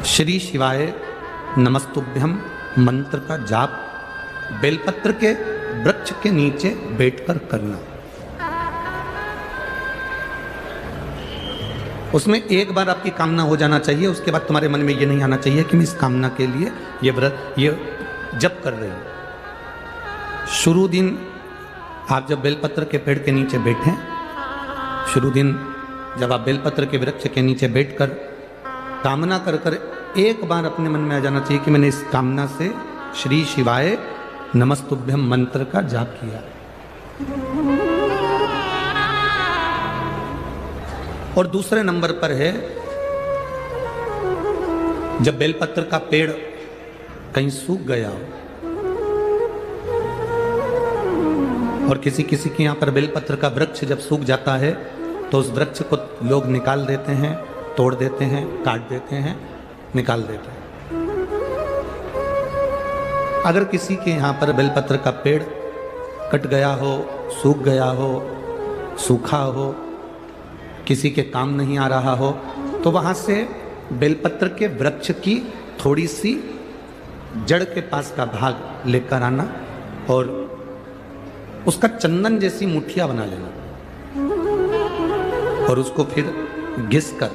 श्री शिवाय नमस्तुभ्यम मंत्र का जाप बेलपत्र के वृक्ष के नीचे बैठकर करना। उसमें एक बार आपकी कामना हो जाना चाहिए, उसके बाद तुम्हारे मन में ये नहीं आना चाहिए कि मैं इस कामना के लिए ये जप कर रही हूं। शुरू दिन आप जब बेलपत्र के पेड़ के नीचे बैठें, शुरू दिन जब आप बेलपत्र के वृक्ष के नीचे बैठकर कामना कर कर एक बार अपने मन में आ जाना चाहिए कि मैंने इस कामना से श्री शिवाय नमस्तुभ्यम मंत्र का जाप किया। और दूसरे नंबर पर है जब बेलपत्र का पेड़ कहीं सूख गया हो और किसी किसी के यहां पर बेलपत्र का वृक्ष जब सूख जाता है तो उस वृक्ष को लोग निकाल देते हैं, तोड़ देते हैं, काट देते हैं, निकाल देते हैं। अगर किसी के यहां पर बेलपत्र का पेड़ कट गया हो, सूख गया हो, सूखा हो, किसी के काम नहीं आ रहा हो, तो वहां से बेलपत्र के वृक्ष की थोड़ी सी जड़ के पास का भाग लेकर आना और उसका चंदन जैसी मुठिया बना लेना और उसको फिर घिस कर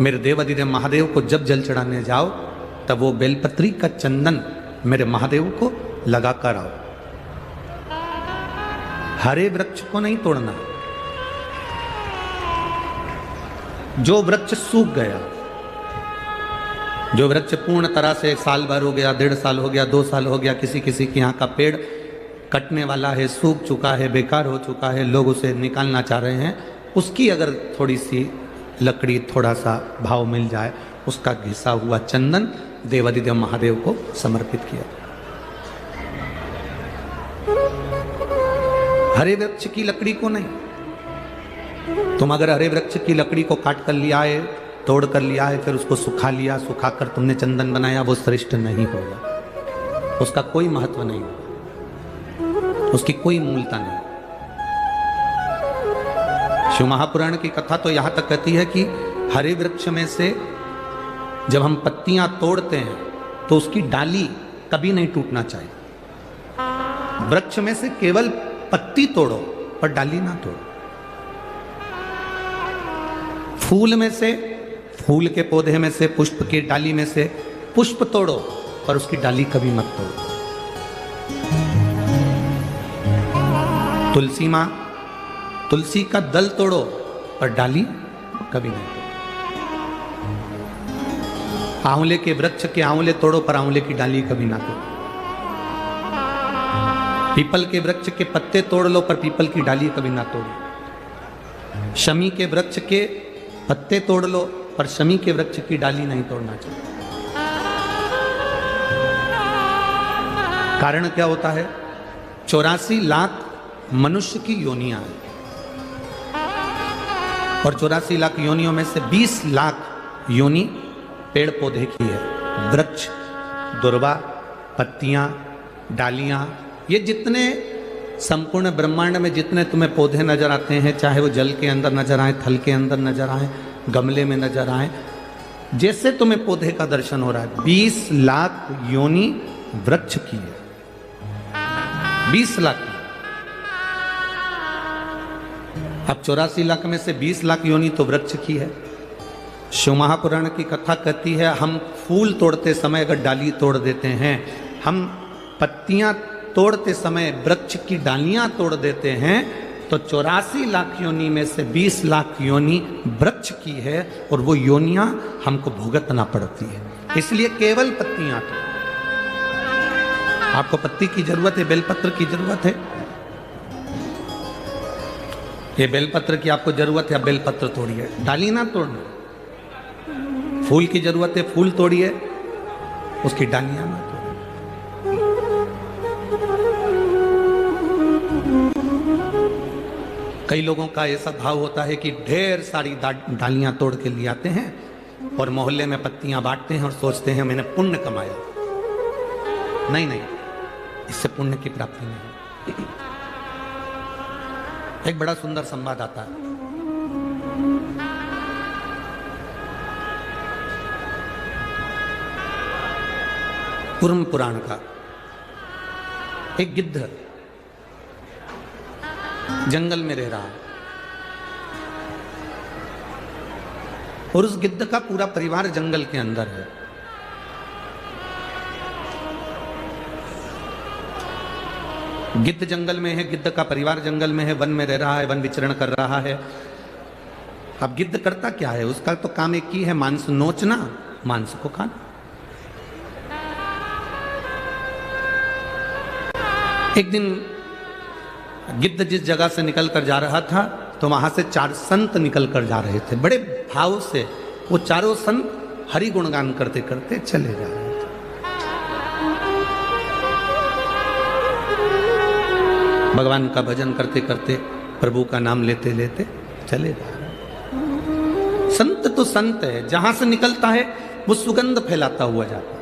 मेरे देवाधिदेव महादेव को जब जल चढ़ाने जाओ तब वो बेलपत्री का चंदन मेरे महादेव को लगा कर आओ। हरे वृक्ष को नहीं तोड़ना, जो वृक्ष सूख गया, जो वृक्ष पूर्ण तरह से साल भर हो गया, 1.5 साल हो गया, 2 साल हो गया, किसी किसी के यहाँ का पेड़ कटने वाला है, सूख चुका है, बेकार हो चुका है, लोग उसे निकालना चाह रहे हैं, उसकी अगर थोड़ी सी लकड़ी, थोड़ा सा भाव मिल जाए, उसका घिसा हुआ चंदन देवाधिदेव महादेव को समर्पित किया। हरे वृक्ष की लकड़ी को नहीं। तुम अगर हरे वृक्ष की लकड़ी को काट कर लिया है, तोड़ कर लिया है, फिर उसको सुखा लिया, सुखाकर तुमने चंदन बनाया, वो श्रेष्ठ नहीं होगा, उसका कोई महत्व नहीं होगा, उसकी कोई मूलता नहीं। शिव महापुराण की कथा तो यहां तक कहती है कि हरे वृक्ष में से जब हम पत्तियां तोड़ते हैं तो उसकी डाली कभी नहीं टूटना चाहिए। वृक्ष में से केवल पत्ती तोड़ो पर डाली ना तोड़ो। फूल में से, फूल के पौधे में से, पुष्प की डाली में से पुष्प तोड़ो पर उसकी डाली कभी मत तोड़ो। तुलसी मां, तुलसी का दल तोड़ो पर डाली कभी नहीं तोड़ो। आंवले के वृक्ष के आंवले तोड़ो पर आंवले की डाली कभी ना तोड़ो। पीपल के वृक्ष के पत्ते तोड़ लो पर पीपल की डाली कभी ना तोड़ो। शमी के वृक्ष के पत्ते तोड़ लो पर शमी के वृक्ष की डाली नहीं तोड़ना चाहिए। कारण क्या होता है? 84 लाख मनुष्य की योनियां हैं और 84 लाख योनियों में से 20 लाख योनि पेड़ पौधे की है। वृक्ष, दुर्वा, पत्तियां, डालियां, ये जितने संपूर्ण ब्रह्मांड में जितने तुम्हें पौधे नजर आते हैं, चाहे वो जल के अंदर नजर आए, थल के अंदर नजर आए, गमले में नजर आए, जैसे तुम्हें पौधे का दर्शन हो रहा है, 20 लाख योनि वृक्ष की है। 20 लाख। अब 84 लाख में से 20 लाख योनि तो वृक्ष की है। शिव महापुराण की कथा कहती है हम फूल तोड़ते समय अगर डाली तोड़ देते हैं, हम पत्तियां तोड़ते समय वृक्ष की डालियां तोड़ देते हैं, तो 84 लाख योनि में से 20 लाख योनि वृक्ष की है और वो योनियां हमको भुगतना पड़ती है। इसलिए केवल पत्तियां तोड़ो। आपको पत्ती की जरूरत है, बेलपत्र की जरूरत है, ये बेलपत्र की आपको जरूरत है, बेलपत्र तोड़िए, डाली ना तोड़ना। फूल की जरूरत है, फूल तोड़िए, उसकी डालियां ना तोड़िए। कई लोगों का ऐसा भाव होता है कि ढेर सारी डालियां तोड़ के ले आते हैं और मोहल्ले में पत्तियां बांटते हैं और सोचते हैं मैंने पुण्य कमाया। नहीं नहीं, इससे पुण्य की प्राप्ति नहीं। एक बड़ा सुंदर संवाद आता है। कुर्म पुराण का। एक गिद्ध जंगल में रह रहा है और उस गिद्ध का पूरा परिवार जंगल के अंदर है। गिद्ध जंगल में है, गिद्ध का परिवार जंगल में है, वन में रह रहा है, वन विचरण कर रहा है। अब गिद्ध करता क्या है, उसका तो काम एक ही है, मांस नोचना, मांस को खाना। एक दिन गिद्ध जिस जगह से निकल कर जा रहा था तो वहां से 4 संत निकल कर जा रहे थे। बड़े भाव से वो चारों संत हरि गुणगान करते करते चले जा रहे थे। भगवान का भजन करते करते, प्रभु का नाम लेते लेते चले जा रहे हैं। संत तो संत है, जहां से निकलता है वो सुगंध फैलाता हुआ जाता है।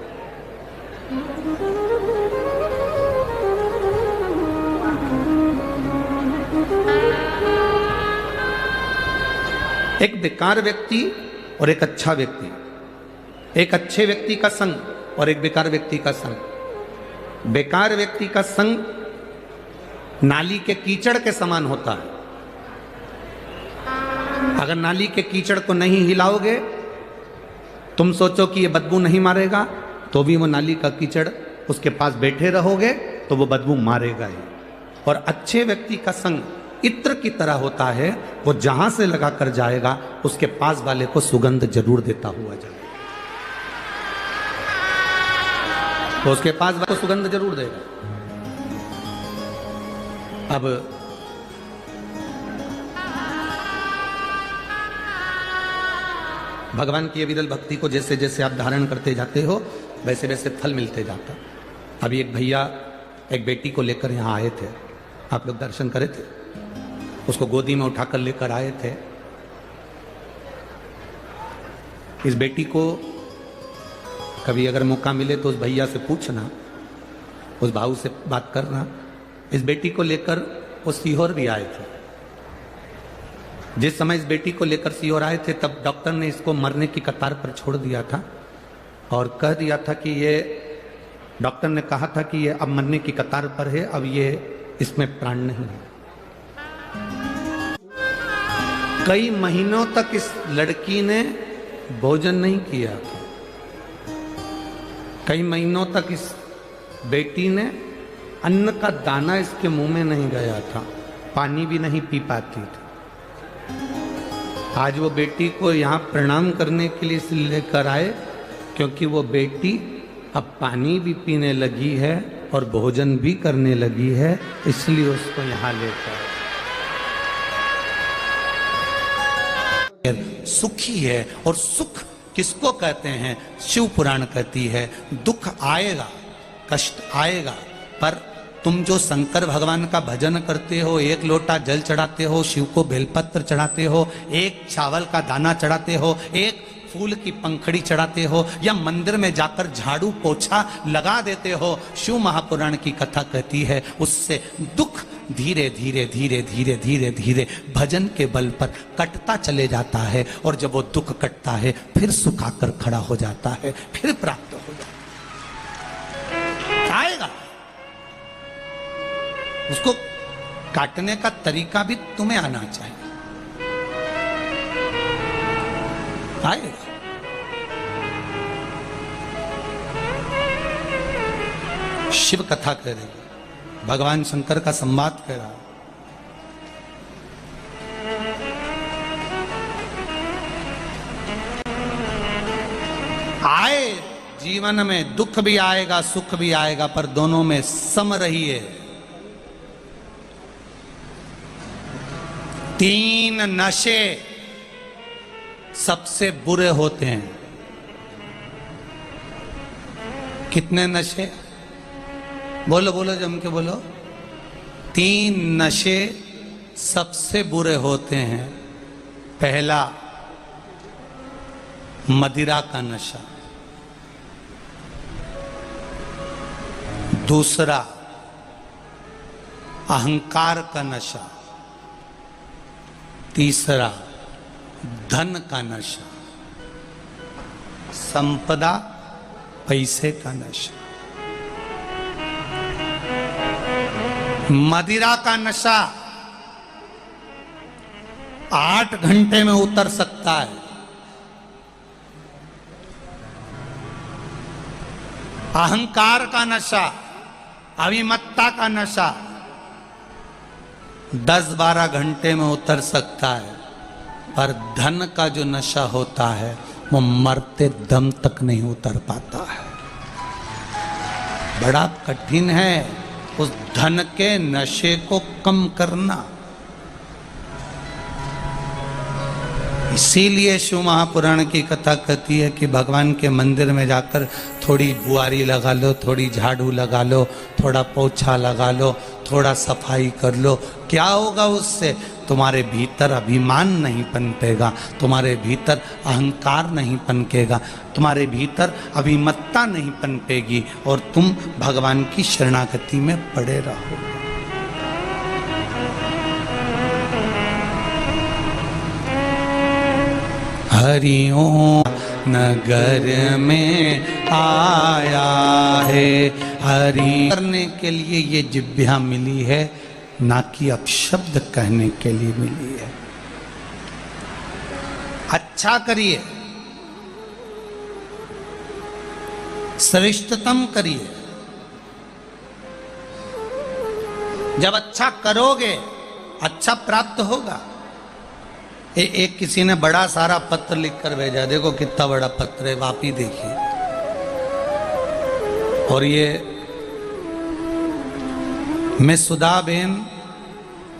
एक बेकार व्यक्ति और एक अच्छा व्यक्ति, एक अच्छे व्यक्ति का संग और एक बेकार व्यक्ति का संग। बेकार व्यक्ति का संग नाली के कीचड़ के समान होता है। अगर नाली के कीचड़ को नहीं हिलाओगे, तुम सोचो कि ये बदबू नहीं मारेगा, तो भी वो नाली का कीचड़ उसके पास बैठे रहोगे तो वो बदबू मारेगा ही। और अच्छे व्यक्ति का संग इत्र की तरह होता है, वो जहां से लगा कर जाएगा उसके पास वाले को सुगंध जरूर देता हुआ जाएगा। तो उसके पास वाले को सुगंध जरूर देगा। अब भगवान की विरल भक्ति को जैसे जैसे आप धारण करते जाते हो वैसे वैसे फल मिलते जाता। अभी एक भैया एक बेटी को लेकर यहां आए थे, आप लोग दर्शन करे थे, उसको गोदी में उठाकर लेकर आए थे। इस बेटी को कभी अगर मौका मिले तो उस भैया से पूछना, उस भाऊ से बात करना। इस बेटी को लेकर वो सीहोर भी आए थे। जिस समय इस बेटी को लेकर सीहोर आए थे तब डॉक्टर ने इसको मरने की कतार पर छोड़ दिया था और कह दिया था कि ये, डॉक्टर ने कहा था कि ये अब मरने की कतार पर है, अब ये इसमें प्राण नहीं है। कई महीनों तक इस लड़की ने भोजन नहीं किया था। कई महीनों तक इस बेटी ने अन्न का दाना इसके मुंह में नहीं गया था, पानी भी नहीं पी पाती थी। आज वो बेटी को यहाँ प्रणाम करने के लिए इसलिए लेकर आए क्योंकि वो बेटी अब पानी भी पीने लगी है और भोजन भी करने लगी है, इसलिए उसको यहाँ लेकर सुखी है। और सुख किसको कहते हैं? शिव पुराण कहती है दुख आएगा, कष्ट आएगा, पर तुम जो शंकर भगवान का भजन करते हो, एक लोटा जल चढ़ाते हो, शिव को बेलपत्र चढ़ाते हो, एक चावल का दाना चढ़ाते हो, एक फूल की पंखड़ी चढ़ाते हो, या मंदिर में जाकर झाड़ू पोछा लगा देते हो, शिव महापुराण की कथा कहती है उससे दुख धीरे धीरे धीरे धीरे धीरे धीरे भजन के बल पर कटता चले जाता है। और जब वो दुख कटता है फिर सुख आकर खड़ा हो जाता है, फिर प्राप्त हो जाता है। आएगा, उसको काटने का तरीका भी तुम्हें आना चाहिए। आएगा। शिव कथा कह रही है, भगवान शंकर का संवाद कह रहा है। आए जीवन में दुख भी आएगा, सुख भी आएगा, पर दोनों में सम रहिए। 3 नशे सबसे बुरे होते हैं। कितने नशे? बोलो बोलो, जम के बोलो। 3 नशे सबसे बुरे होते हैं। पहला मदिरा का नशा, दूसरा अहंकार का नशा, तीसरा धन का नशा, संपदा पैसे का नशा। मदिरा का नशा 8 घंटे में उतर सकता है। अहंकार का नशा, अभिमत्ता का नशा 10-12 घंटे में उतर सकता है, पर धन का जो नशा होता है वो मरते दम तक नहीं उतर पाता है। बड़ा कठिन है उस धन के नशे को कम करना। इसीलिए शिव महापुराण की कथा कहती है कि भगवान के मंदिर में जाकर थोड़ी बुआरी लगा लो, थोड़ी झाड़ू लगा लो, थोड़ा पोछा लगा लो, थोड़ा सफाई कर लो। क्या होगा उससे? तुम्हारे भीतर अभिमान नहीं पनपेगा, तुम्हारे भीतर अहंकार नहीं पनपेगा, तुम्हारे भीतर अभिमत्ता नहीं पनपेगी और तुम भगवान की शरणागति में पड़े रहोगे। हरिओं नगर में आया है, हरि करने के लिए ये जिह्वा मिली है, ना कि अपशब्द कहने के लिए मिली है। अच्छा करिए, श्रेष्ठतम करिए। जब अच्छा करोगे अच्छा प्राप्त होगा। एक किसी ने बड़ा सारा पत्र लिखकर भेजा, देखो कितना बड़ा पत्र है, आप ही देखिए। और ये मैं सुधाबेन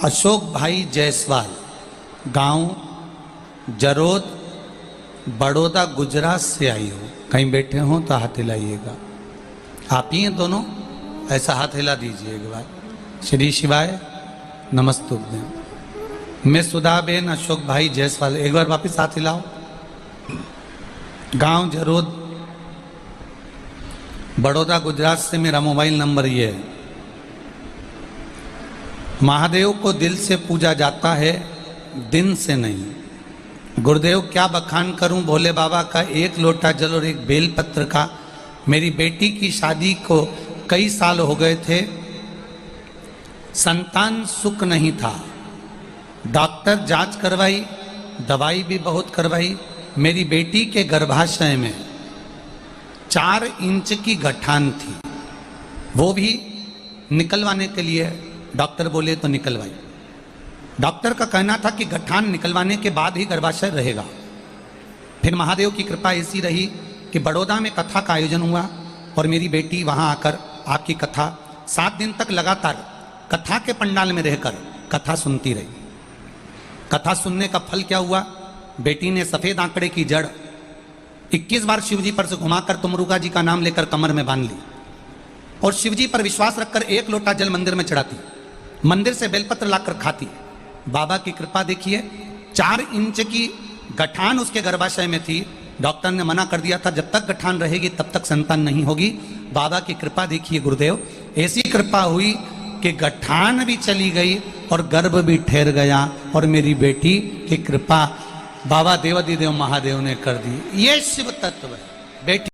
अशोक भाई जायसवाल, गांव जरोद, बड़ौदा, गुजरात से आई हूँ। कहीं बैठे हो तो हाथ हिलाइएगा। आप ही हैं दोनों? ऐसा हाथ हिला दीजिए एक बार। श्री शिवाय नमस्तुभ्यं। मैं सुधाबेन अशोक भाई जायसवाल, एक बार वापिस हाथ हिलाओ। गांव जरोद, बड़ौदा, गुजरात से मेरा मोबाइल नंबर ये है। महादेव को दिल से पूजा जाता है, दिन से नहीं। गुरुदेव क्या बखान करूं भोले बाबा का, एक लोटा जल और एक बेलपत्र का। मेरी बेटी की शादी को कई साल हो गए थे, संतान सुख नहीं था। डॉक्टर जांच करवाई, दवाई भी बहुत करवाई। मेरी बेटी के गर्भाशय में 4 इंच की गठान थी, वो भी निकलवाने के लिए डॉक्टर बोले तो निकलवाई। डॉक्टर का कहना था कि गठान निकलवाने के बाद ही गर्भाशय रहेगा। फिर महादेव की कृपा ऐसी रही कि बड़ौदा में कथा का आयोजन हुआ और मेरी बेटी वहां आकर आपकी कथा 7 दिन तक लगातार कथा के पंडाल में रहकर कथा सुनती रही। कथा सुनने का फल क्या हुआ? बेटी ने सफेद आंकड़े की जड़ 21 बार शिवजी पर से घुमाकर तुमरुगा जी का नाम लेकर कमर में बांध ली और शिवजी पर विश्वास रखकर 1 लोटा जल मंदिर में चढ़ाती, मंदिर से बेलपत्र लाकर खाती। बाबा की कृपा देखिए, 4 इंच की गठान उसके गर्भाशय में थी। डॉक्टर ने मना कर दिया था जब तक गठान रहेगी तब तक संतान नहीं होगी। बाबा की कृपा देखिए गुरुदेव, ऐसी कृपा हुई कि गठान भी चली गई और गर्भ भी ठहर गया और मेरी बेटी की कृपा बाबा देवादिदेव महादेव ने कर दी। ये शिव तत्व है बेटी।